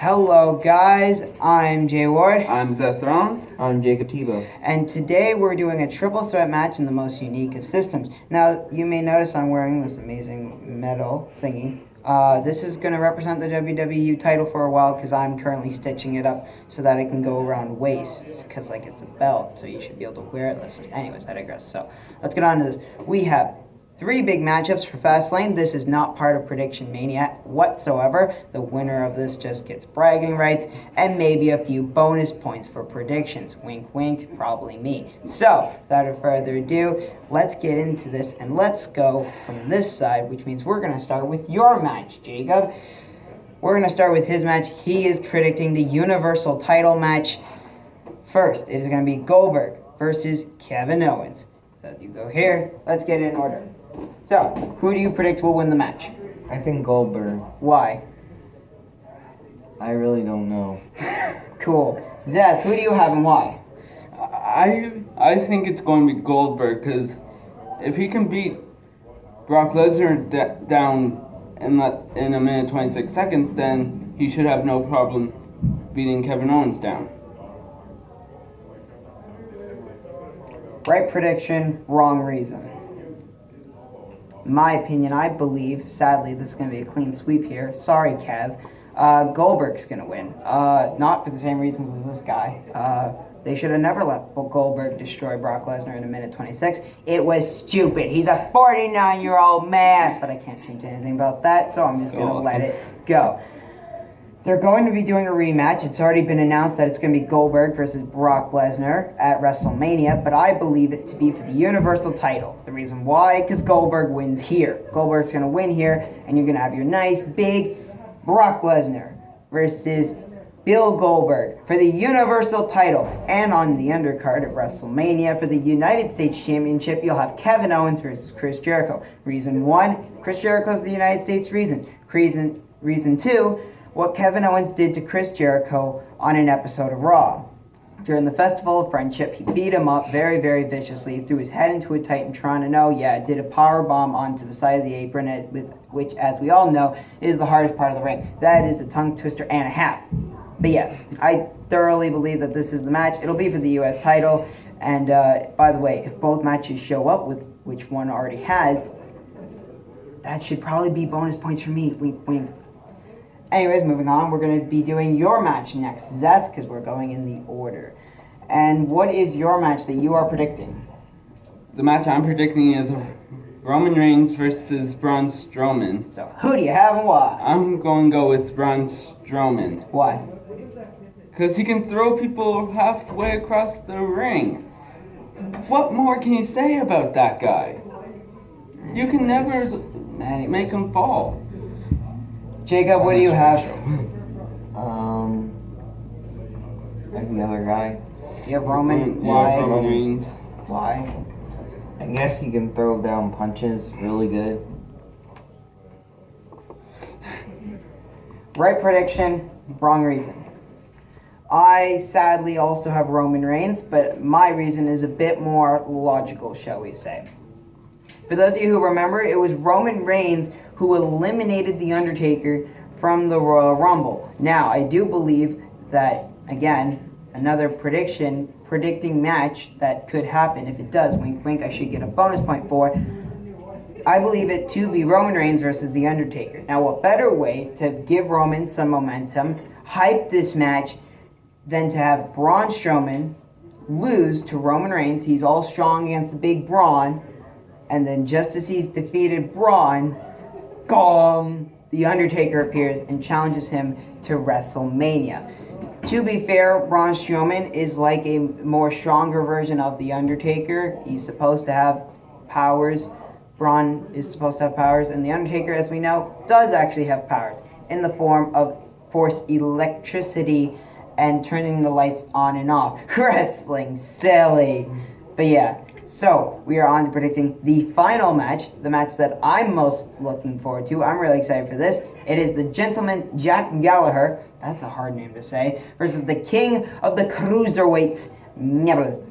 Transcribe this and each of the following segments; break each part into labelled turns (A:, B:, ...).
A: Hello guys, I'm Jay Ward.
B: I'm Seth Rollins.
C: I'm Jacob Tebow.
A: And today we're doing a triple threat match in the most unique of systems. Now, you may notice I'm wearing this amazing metal thingy. This is going to represent the WWE title for a while because I'm currently stitching it up so that it can go around waists because it's a belt, so you should be able to wear it. Listen, anyways, I digress. So let's get on to this. We have 3 big matchups for Fastlane. This is not part of Prediction Mania whatsoever. The winner of this just gets bragging rights and maybe a few bonus points for predictions. Wink, wink, probably me. So, without further ado, let's get into this and let's go from this side, which means we're going to start with your match, Jacob. We're going to start with his match. He is predicting the Universal title match. First, it is going to be Goldberg versus Kevin Owens. So as you go here, let's get it in order. So, who do you predict will win the match?
C: I think Goldberg.
A: Why?
C: I really don't know.
A: Cool. Zeth, who do you have and why?
B: I think it's going to be Goldberg because if he can beat Brock Lesnar down in a minute 26 seconds, then he should have no problem beating Kevin Owens down.
A: Right prediction, wrong reason. In my opinion, I believe, sadly, this is going to be a clean sweep here. Sorry, Kev. Goldberg's going to win. Not for the same reasons as this guy. They should have never let Goldberg destroy Brock Lesnar in a minute 26. It was stupid. He's a 49-year-old man. But I can't change anything about that, so I'm just going to let it go. They're going to be doing a rematch. It's already been announced that it's going to be Goldberg versus Brock Lesnar at WrestleMania, but I believe it to be for the Universal title. The reason why? Because Goldberg wins here. Goldberg's going to win here, and you're going to have your nice, big Brock Lesnar versus Bill Goldberg for the Universal title. And on the undercard of WrestleMania for the United States Championship, you'll have Kevin Owens versus Chris Jericho. Reason 1, Chris Jericho's the United States reason. Reason 2, what Kevin Owens did to Chris Jericho on an episode of Raw. During the Festival of Friendship, he beat him up very, very viciously, threw his head into a Titantron, and did a power bomb onto the side of the apron, which, as we all know, is the hardest part of the ring. That is a tongue twister and a half. But yeah, I thoroughly believe that this is the match. It'll be for the U.S. title. And by the way, if both matches show up, with which one already has, that should probably be bonus points for me. Wink, wink. Anyways, moving on, we're going to be doing your match next, Zeth, because we're going in the order. And what is your match that you are predicting?
B: The match I'm predicting is Roman Reigns versus Braun Strowman.
A: So, who do you have and why?
B: I'm going to go with Braun Strowman.
A: Why?
B: Because he can throw people halfway across the ring. What more can you say about that guy? You can never make him fall.
A: Jacob, what do you have?
C: Like the other guy.
A: You have Roman.
B: Why?
A: Why?
B: Roman Reigns.
A: Why?
C: I guess he can throw down punches really good.
A: Right prediction, wrong reason. I sadly also have Roman Reigns, but my reason is a bit more logical, shall we say. For those of you who remember, it was Roman Reigns who eliminated The Undertaker from the Royal Rumble. Now, I do believe that, again, another predicting match that could happen. If it does, wink, wink, I should get a bonus point for. I believe it to be Roman Reigns versus The Undertaker. Now, what better way to give Roman some momentum, hype this match, than to have Braun Strowman lose to Roman Reigns. He's all strong against the big Braun, and then just as he's defeated Braun, gong, The Undertaker appears and challenges him to WrestleMania. To be fair, Braun Strowman is like a more stronger version of The Undertaker. He's supposed to have powers. Braun is supposed to have powers, and The Undertaker, as we know, does actually have powers in the form of force electricity and turning the lights on and off. Wrestling, silly. But yeah, so we are on to predicting the final match, the match that I'm most looking forward to. I'm really excited for this. It is the Gentleman Jack Gallagher, that's a hard name to say, versus the King of the Cruiserweights, Neville,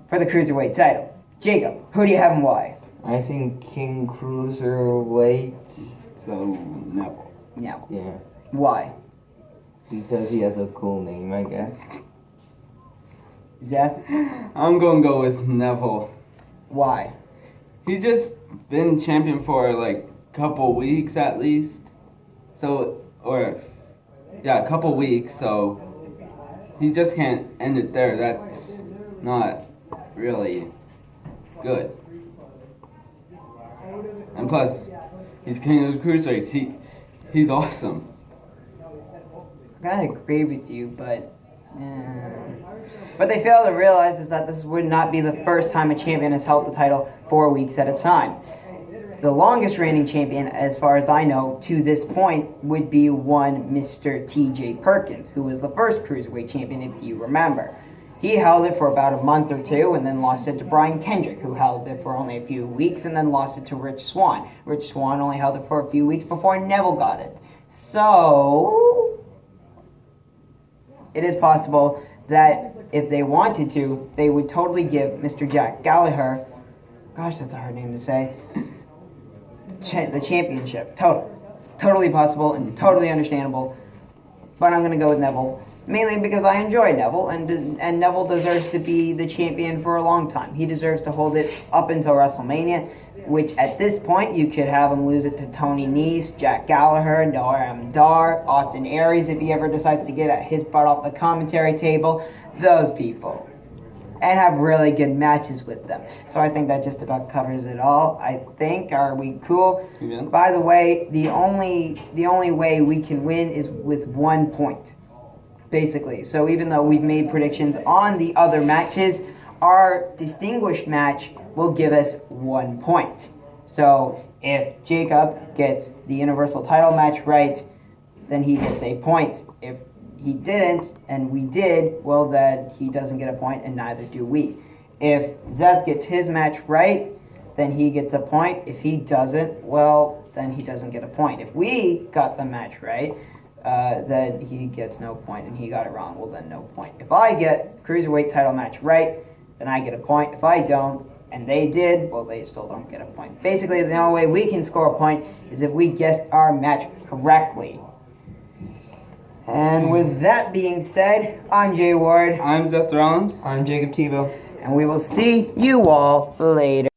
A: for the Cruiserweight title. Jacob, who do you have and why?
C: I think King Cruiserweight.
B: So, Neville.
A: Neville.
C: Yeah.
A: Why?
C: because he has a cool name, I guess.
A: Zeth,
B: I'm gonna go with Neville.
A: why?
B: He just been champion for like couple weeks at least. So a couple weeks, so he just can't end it there. That's not really good. And plus, he's king of the cruiserweights. He's awesome.
A: I'm gonna agree with you, but they fail to realize is that this would not be the first time a champion has held the title 4 weeks at a time. The longest reigning champion, as far as I know, to this point, would be one Mr. T.J. Perkins, who was the first cruiserweight champion, if you remember. He held it for about a month or two and then lost it to Brian Kendrick, who held it for only a few weeks and then lost it to Rich Swann. Rich Swann only held it for a few weeks before Neville got it. So, it is possible that if they wanted to, they would totally give Mr. Jack Gallagher, gosh, that's a hard name to say, the championship. Totally possible and totally understandable. But I'm going to go with Neville. Mainly because I enjoy Neville, and Neville deserves to be the champion for a long time. He deserves to hold it up until WrestleMania, which at this point you could have him lose it to Tony Nese, Jack Gallagher, Noam Dar, Austin Aries if he ever decides to get his butt off the commentary table. Those people. And have really good matches with them. So I think that just about covers it all. I think. Are we cool?
B: Yeah.
A: By the way, the only way we can win is with 1 point. Basically. So even though we've made predictions on the other matches, our distinguished match will give us 1 point. So if Jacob gets the Universal title match right, then he gets a point. If he didn't, and we did, well then he doesn't get a point, and neither do we. If Zeth gets his match right, then he gets a point. If he doesn't, well, then he doesn't get a point. If we got the match right, then he gets no point, and he got it wrong, well then no point. If I get the Cruiserweight title match right, then I get a point. If I don't, and they did, well they still don't get a point. Basically, the only way we can score a point is if we guessed our match correctly. And with that being said, I'm Jay Ward.
B: I'm Seth Rollins.
C: I'm Jacob Tebow.
A: And we will see you all later.